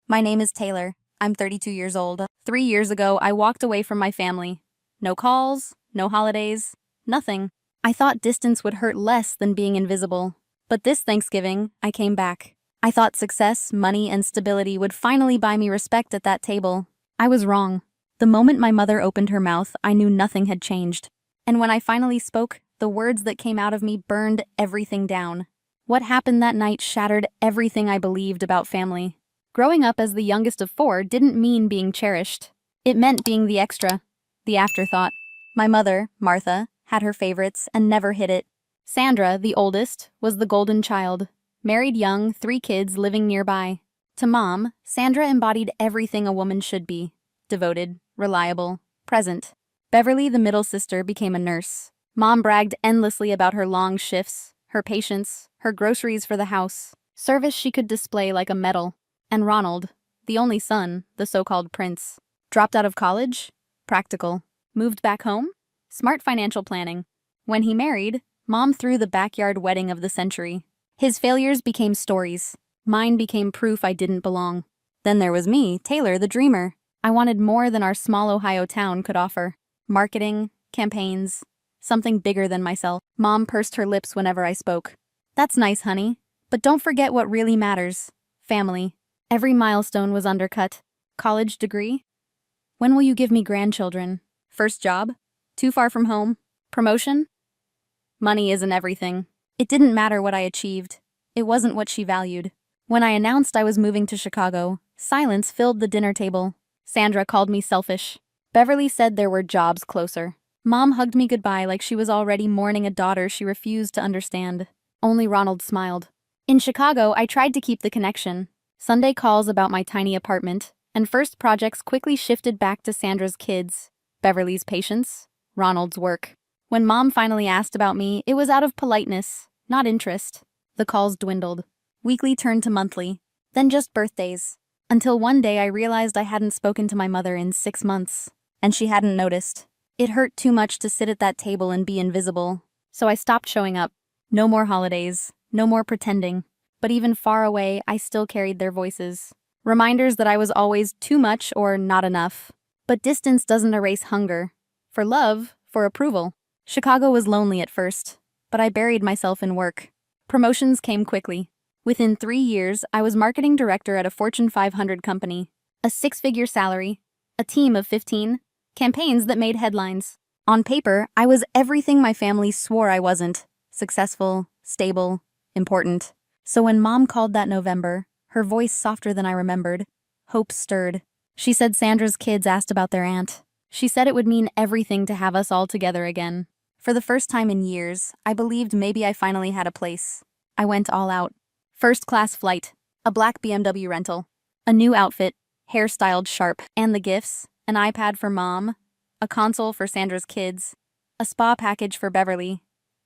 My name is Taylor. I'm 32 years old. 3 years ago, I walked away from my family. No calls, no holidays, nothing. I thought distance would hurt less than being invisible. But this Thanksgiving, I came back. I thought success, money, and stability would finally buy me respect at that table. I was wrong. The moment my mother opened her mouth, I knew nothing had changed. And when I finally spoke, the words that came out of me burned everything down. What happened that night shattered everything I believed about family. Growing up as the youngest of four didn't mean being cherished. It meant being the extra, the afterthought. My mother, Martha, had her favorites and never hid it. Sandra, the oldest, was the golden child. Married young, 3 kids living nearby. To Mom, Sandra embodied everything a woman should be. Devoted, reliable, present. Beverly, the middle sister, became a nurse. Mom bragged endlessly about her long shifts, her patience, her groceries for the house. Service she could display like a medal. And Ronald, the only son, the so-called prince. Dropped out of college? Practical. Moved back home? Smart financial planning. When he married, Mom threw the backyard wedding of the century. His failures became stories. Mine became proof I didn't belong. Then there was me, Taylor, the dreamer. I wanted more than our small Ohio town could offer. Marketing, campaigns, something bigger than myself. Mom pursed her lips whenever I spoke. That's nice, honey. But don't forget what really matters. Family. Every milestone was undercut. College degree? When will you give me grandchildren? First job? Too far from home? Promotion? Money isn't everything. It didn't matter what I achieved. It wasn't what she valued. When I announced I was moving to Chicago, silence filled the dinner table. Sandra called me selfish. Beverly said there were jobs closer. Mom hugged me goodbye like she was already mourning a daughter she refused to understand. Only Ronald smiled. In Chicago, I tried to keep the connection. Sunday calls about my tiny apartment, and first projects quickly shifted back to Sandra's kids, Beverly's patience, Ronald's work. When Mom finally asked about me, it was out of politeness, not interest. The calls dwindled. Weekly turned to monthly, then just birthdays. Until one day I realized I hadn't spoken to my mother in 6 months, and she hadn't noticed. It hurt too much to sit at that table and be invisible, so I stopped showing up. No more holidays, no more pretending. But even far away, I still carried their voices. Reminders that I was always too much or not enough. But distance doesn't erase hunger. For love, for approval. Chicago was lonely at first, but I buried myself in work. Promotions came quickly. Within 3 years, I was marketing director at a Fortune 500 company. A 6-figure salary. A team of 15. Campaigns that made headlines. On paper, I was everything my family swore I wasn't. Successful, stable, important. So when Mom called that November, her voice softer than I remembered, hope stirred. She said Sandra's kids asked about their aunt. She said it would mean everything to have us all together again. For the first time in years, I believed maybe I finally had a place. I went all out. First-class flight, a black BMW rental, a new outfit, hairstyled sharp, and the gifts, an iPad for Mom, a console for Sandra's kids, a spa package for Beverly,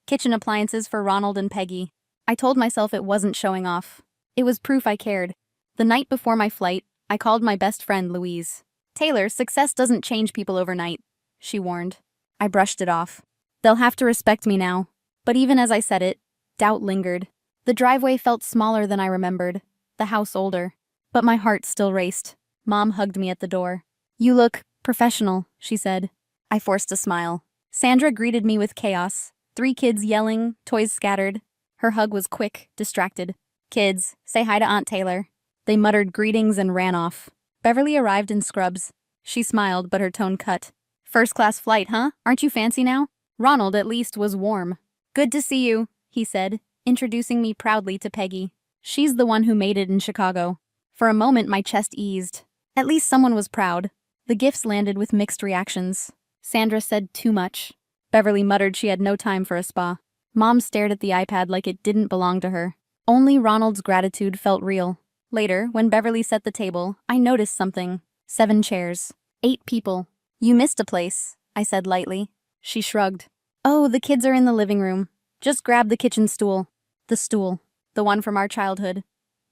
kitchen appliances for Ronald and Peggy. I told myself it wasn't showing off. It was proof I cared. The night before my flight, I called my best friend, Louise. "Taylor, success doesn't change people overnight," she warned. I brushed it off. They'll have to respect me now. But even as I said it, doubt lingered. The driveway felt smaller than I remembered, the house older. But my heart still raced. Mom hugged me at the door. "You look professional," she said. I forced a smile. Sandra greeted me with chaos. 3 kids yelling, toys scattered. Her hug was quick, distracted. "Kids, say hi to Aunt Taylor." They muttered greetings and ran off. Beverly arrived in scrubs. She smiled, but her tone cut. "First-class flight, huh? Aren't you fancy now?" Ronald, at least, was warm. "Good to see you," he said, introducing me proudly to Peggy. She's the one who made it in Chicago. For a moment, my chest eased. At least someone was proud. The gifts landed with mixed reactions. Sandra said too much. Beverly muttered she had no time for a spa. Mom stared at the iPad like it didn't belong to her. Only Ronald's gratitude felt real. Later, when Beverly set the table, I noticed something. 7 chairs. 8 people. "You missed a place," I said lightly. She shrugged. "Oh, the kids are in the living room. Just grab the kitchen stool." The stool. The one from our childhood.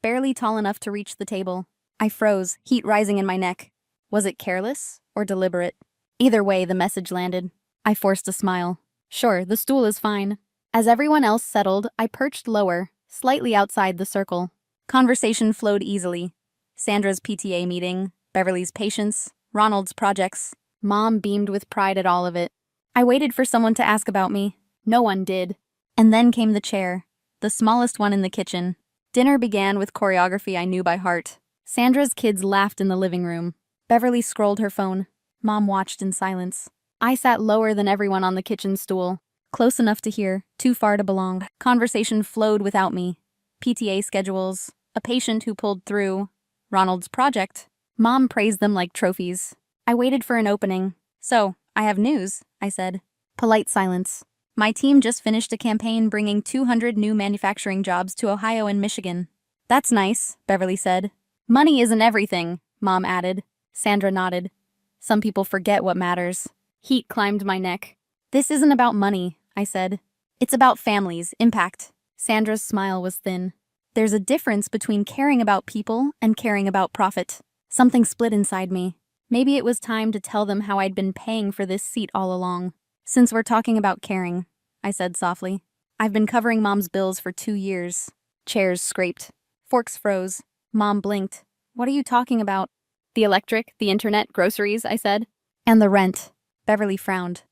Barely tall enough to reach the table. I froze, heat rising in my neck. Was it careless or deliberate? Either way, the message landed. I forced a smile. Sure, the stool is fine. As everyone else settled, I perched lower, slightly outside the circle. Conversation flowed easily. Sandra's PTA meeting, Beverly's patience, Ronald's projects. Mom beamed with pride at all of it. I waited for someone to ask about me. No one did. And then came the chair, the smallest one in the kitchen. Dinner began with choreography I knew by heart. Sandra's kids laughed in the living room. Beverly scrolled her phone. Mom watched in silence. I sat lower than everyone on the kitchen stool, close enough to hear, too far to belong. Conversation flowed without me. PTA schedules, a patient who pulled through, Ronald's project. Mom praised them like trophies. I waited for an opening. So, I have news, I said. Polite silence. My team just finished a campaign bringing 200 new manufacturing jobs to Ohio and Michigan. That's nice, Beverly said. Money isn't everything, Mom added. Sandra nodded. Some people forget what matters. Heat climbed my neck. This isn't about money, I said. It's about families, impact. Sandra's smile was thin. There's a difference between caring about people and caring about profit. Something split inside me. Maybe it was time to tell them how I'd been paying for this seat all along. Since we're talking about caring, I said softly. I've been covering Mom's bills for 2 years. Chairs scraped. Forks froze. Mom blinked. What are you talking about? The electric, the internet, groceries, I said. And the rent. Beverly frowned.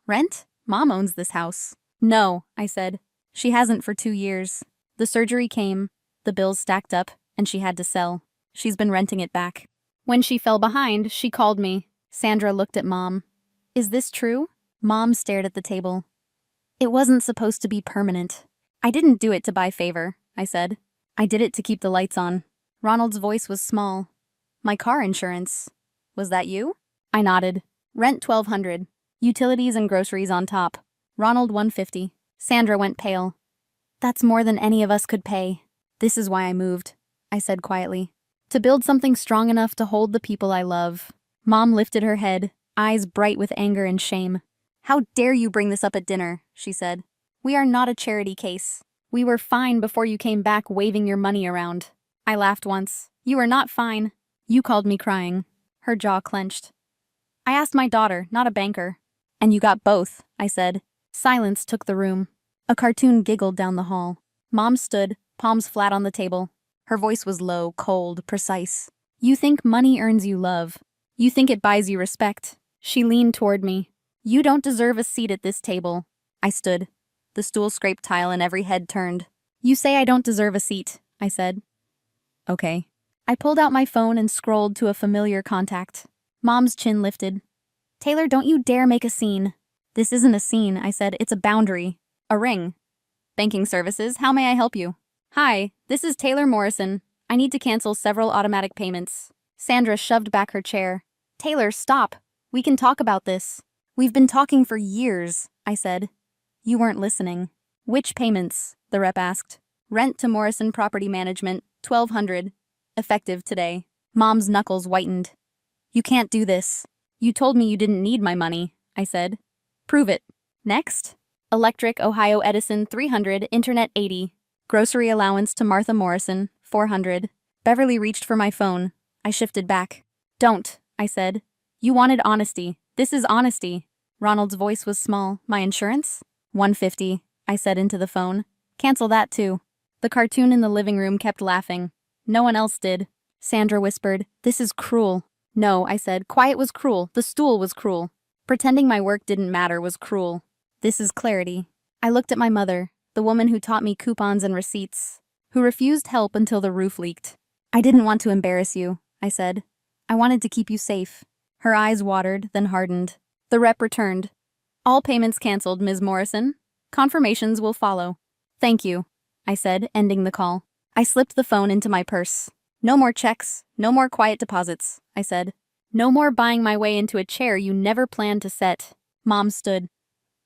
Rent? Mom owns this house. No, I said. She hasn't for 2 years. The surgery came, the bills stacked up, and she had to sell. She's been renting it back. When she fell behind, she called me. Sandra looked at Mom. Is this true? Mom stared at the table. It wasn't supposed to be permanent. I didn't do it to buy favor, I said. I did it to keep the lights on. Ronald's voice was small. My car insurance. Was that you? I nodded. Rent $1,200. Utilities and groceries on top. Ronald $150. Sandra went pale. That's more than any of us could pay. This is why I moved, I said quietly. To build something strong enough to hold the people I love. Mom lifted her head, eyes bright with anger and shame. How dare you bring this up at dinner, she said. We are not a charity case. We were fine before you came back waving your money around. I laughed once. You are not fine. You called me crying. Her jaw clenched. I asked my daughter, not a banker. And you got both, I said. Silence took the room. A cartoon giggled down the hall. Mom stood, palms flat on the table. Her voice was low, cold, precise. You think money earns you love. You think it buys you respect. She leaned toward me. You don't deserve a seat at this table. I stood. The stool scraped tile and every head turned. You say I don't deserve a seat, I said. Okay. I pulled out my phone and scrolled to a familiar contact. Mom's chin lifted. Taylor, don't you dare make a scene. This isn't a scene, I said. It's a boundary. A ring. Banking services, how may I help you? Hi, this is Taylor Morrison. I need to cancel several automatic payments. Sandra shoved back her chair. Taylor, stop. We can talk about this. We've been talking for years, I said. You weren't listening. Which payments? The rep asked. Rent to Morrison Property Management, $1,200. Effective today. Mom's knuckles whitened. You can't do this. You told me you didn't need my money, I said. Prove it. Next. Electric Ohio Edison, $300, Internet, $80. Grocery allowance to Martha Morrison, $400. Beverly reached for my phone. I shifted back. Don't, I said. You wanted honesty. This is honesty. Ronald's voice was small. My insurance? $150, I said into the phone. Cancel that too. The cartoon in the living room kept laughing. No one else did. Sandra whispered, This is cruel. No, I said. Quiet was cruel. The stool was cruel. Pretending my work didn't matter was cruel. This is clarity. I looked at my mother, the woman who taught me coupons and receipts, who refused help until the roof leaked. I didn't want to embarrass you, I said. I wanted to keep you safe. Her eyes watered, then hardened. The rep returned. All payments canceled, Ms. Morrison. Confirmations will follow. Thank you, I said, ending the call. I slipped the phone into my purse. No more checks, no more quiet deposits, I said. No more buying my way into a chair you never planned to set. Mom stood.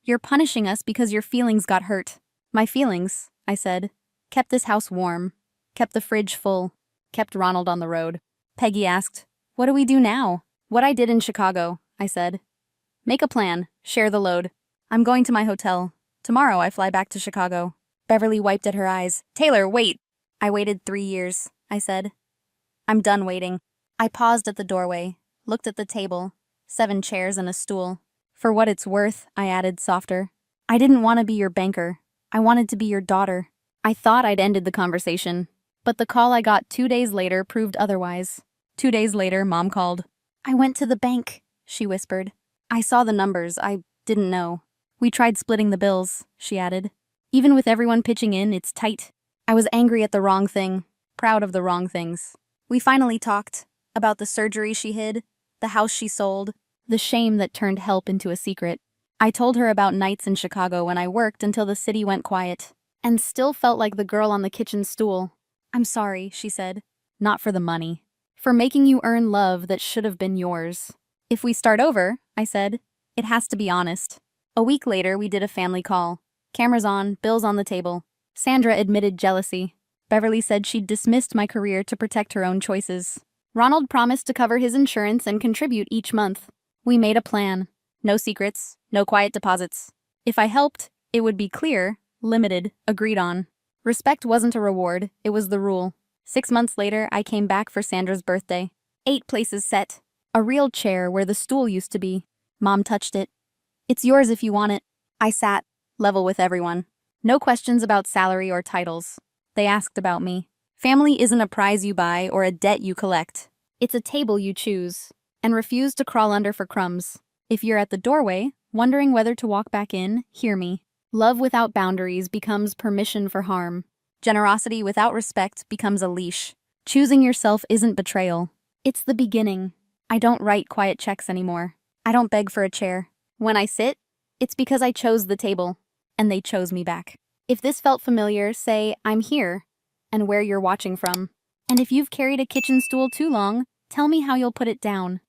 You're punishing us because your feelings got hurt. My feelings, I said, kept this house warm, kept the fridge full, kept Ronald on the road. Peggy asked, What do we do now? What I did in Chicago, I said. Make a plan, share the load. I'm going to my hotel. Tomorrow I fly back to Chicago. Beverly wiped at her eyes. Taylor, wait! I waited 3 years, I said. I'm done waiting. I paused at the doorway, looked at the table, 7 chairs and a stool. For what it's worth, I added softer. I didn't want to be your banker. I wanted to be your daughter. I thought I'd ended the conversation. But the call I got 2 days later proved otherwise. 2 days later, Mom called. "I went to the bank," she whispered. "I saw the numbers. I didn't know. We tried splitting the bills," she added. "Even with everyone pitching in, it's tight." I was angry at the wrong thing, proud of the wrong things. We finally talked about the surgery she hid, the house she sold, the shame that turned help into a secret. I told her about nights in Chicago when I worked until the city went quiet, and still felt like the girl on the kitchen stool. "I'm sorry," she said. "Not for the money. For making you earn love that should have been yours." "If we start over," I said, "it has to be honest." A week later, we did a family call. Cameras on, bills on the table. Sandra admitted jealousy. Beverly said she'd dismissed my career to protect her own choices. Ronald promised to cover his insurance and contribute each month. We made a plan. No secrets, no quiet deposits. If I helped, it would be clear, limited, agreed on. Respect wasn't a reward, it was the rule. 6 months later, I came back for Sandra's birthday. 8 places set. A real chair where the stool used to be. Mom touched it. "It's yours if you want it." I sat, level with everyone. No questions about salary or titles. They asked about me. Family isn't a prize you buy or a debt you collect. It's a table you choose, and refuse to crawl under for crumbs. If you're at the doorway, wondering whether to walk back in, hear me. Love without boundaries becomes permission for harm. Generosity without respect becomes a leash. Choosing yourself isn't betrayal. It's the beginning. I don't write quiet checks anymore. I don't beg for a chair. When I sit, it's because I chose the table, and they chose me back. If this felt familiar, say, "I'm here," and where you're watching from. And if you've carried a kitchen stool too long, tell me how you'll put it down.